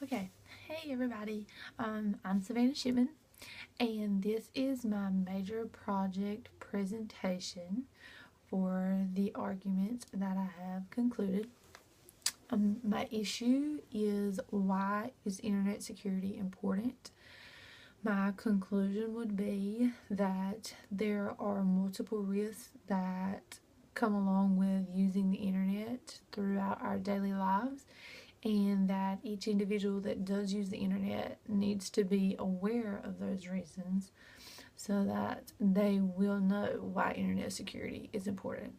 Okay, hey everybody, I'm Savannah Shipman, and this is my major project presentation for the arguments that I have concluded. My issue is, why is internet security important? My conclusion would be that there are multiple risks that come along with using the internet throughout our daily lives, and that each individual that does use the internet needs to be aware of those reasons so that they will know why internet security is important.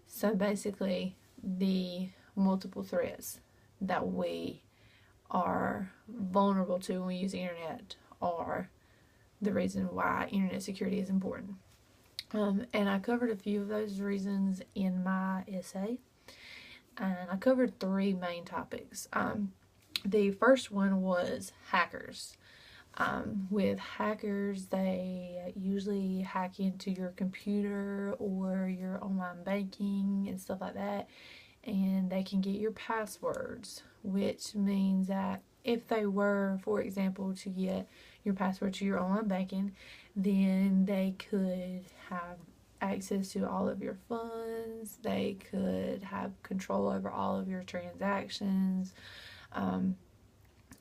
So basically, the multiple threats that we are vulnerable to when we use the internet are the reason why internet security is important. And I covered a few of those reasons in my essay, and I covered three main topics. The first one was hackers. With hackers, they usually hack into your computer or your online banking and stuff like that, and they can get your passwords, which means that if they were, for example, to get your password to your online banking, then they could have access to all of your funds, they could have control over all of your transactions,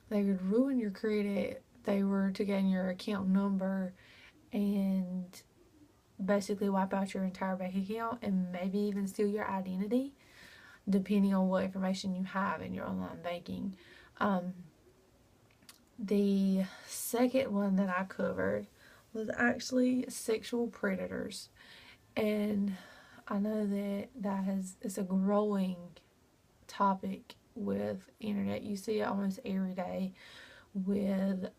they could ruin your credit, they were to gain your account number and basically wipe out your entire bank account and maybe even steal your identity, depending on what information you have in your online banking. The second one that I covered was actually sexual predators. And I know that it's a growing topic with internet. You see it almost every day with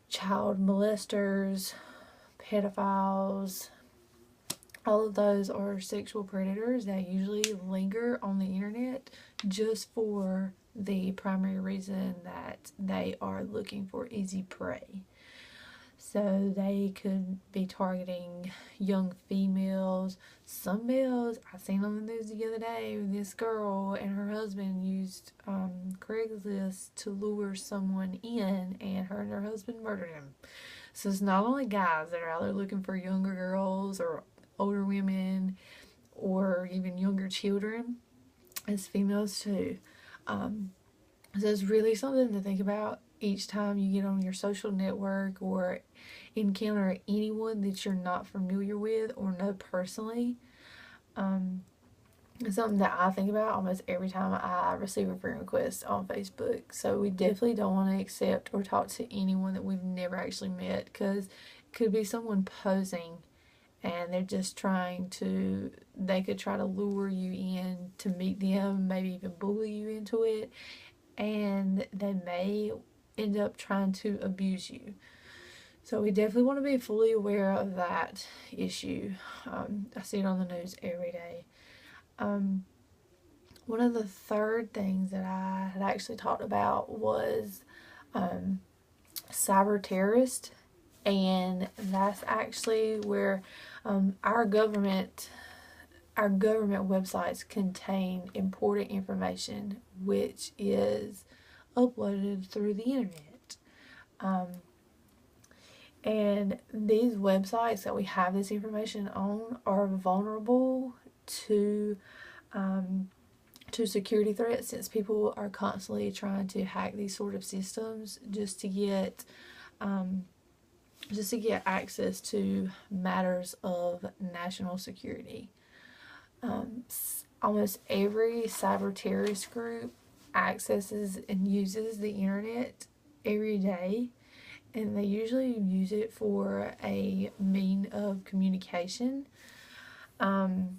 child molesters, pedophiles. All of those are sexual predators that usually linger on the internet just for the primary reason that they are looking for easy prey. So they could be targeting young females, some males. I seen on the news the other day, this girl and her husband used Craigslist to lure someone in, and her husband murdered him. So it's not only guys that are out there looking for younger girls or older women or even younger children, it's females too. So it's really something to think about each time you get on your social network or encounter anyone that you're not familiar with or know personally. It's something that I think about almost every time I receive a friend request on Facebook. So we definitely don't want to accept or talk to anyone that we've never actually met, because it could be someone posing and they're just they could try to lure you in to meet them, maybe even bully you into it, and they may end up trying to abuse you. So we definitely want to be fully aware of that issue. I see it on the news every day. One of the third things that I had actually talked about was cyber terrorist, and that's actually where our government websites contain important information which is uploaded through the internet. And these websites that we have this information on are vulnerable to security threats, since people are constantly trying to hack these sort of systems just to get access to matters of national security. Almost every cyber terrorist group accesses and uses the internet every day, and they usually use it for a mean of communication. They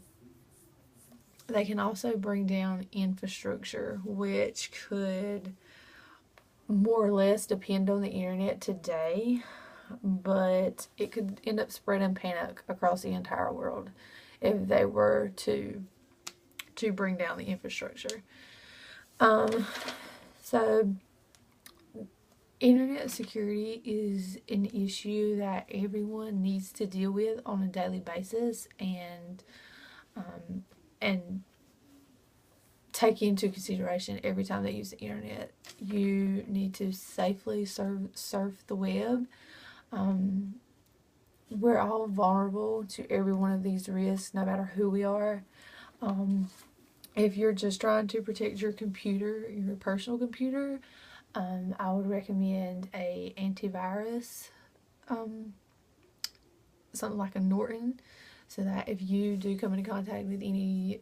can also bring down infrastructure, which could more or less depend on the internet today, but it could end up spreading panic across the entire world if they were to bring down the infrastructure. So internet security is an issue that everyone needs to deal with on a daily basis, and take into consideration every time they use the internet. You need to safely surf the web. We're all vulnerable to every one of these risks, no matter who we are. If you're just trying to protect your computer, your personal computer, I would recommend a antivirus, something like a Norton, so that if you do come into contact with any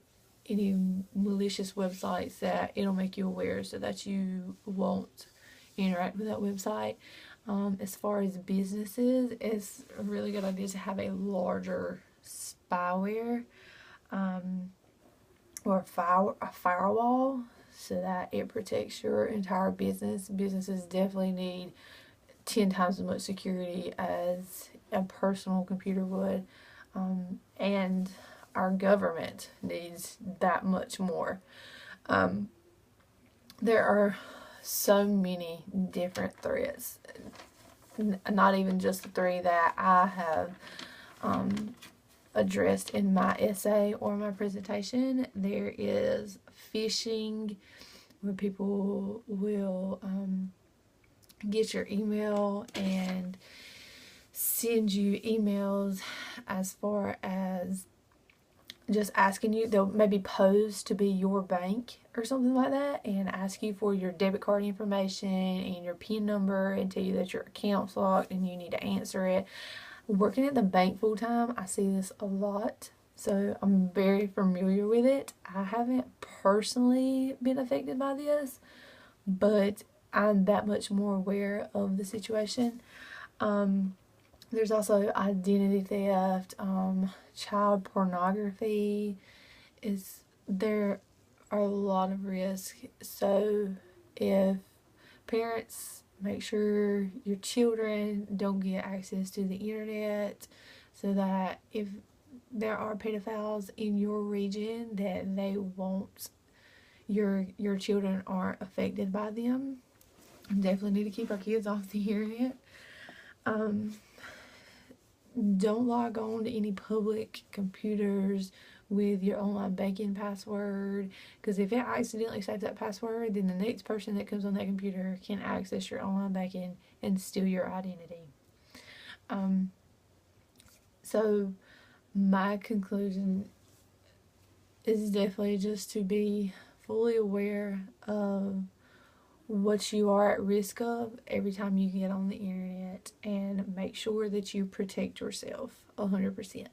malicious websites, that it'll make you aware so that you won't interact with that website. As far as businesses, it's a really good idea to have a larger spyware or a firewall so that it protects your entire business. Businesses definitely need 10 times as much security as a personal computer would, and our government needs that much more. There are so many different threats, not even just the three that I have addressed in my essay or my presentation. There is phishing, where people will get your email and send you emails as far as just asking you. They'll maybe pose to be your bank or something like that and ask you for your debit card information and your PIN number and tell you that your account's locked and you need to answer it. Working at the bank full time, I see this a lot, so I'm very familiar with it. I haven't personally been affected by this, but I'm that much more aware of the situation. There's also identity theft, child pornography. There are a lot of risks. So if parents, make sure your children don't get access to the internet, so that if there are pedophiles in your region, that they won't, your children aren't affected by them. Definitely need to keep our kids off the internet. Don't log on to any public computers with your online banking password, because if it accidentally saves that password, then the next person that comes on that computer can access your online banking and steal your identity. So my conclusion is definitely just to be fully aware of what you are at risk of every time you get on the internet, and make sure that you protect yourself 100%.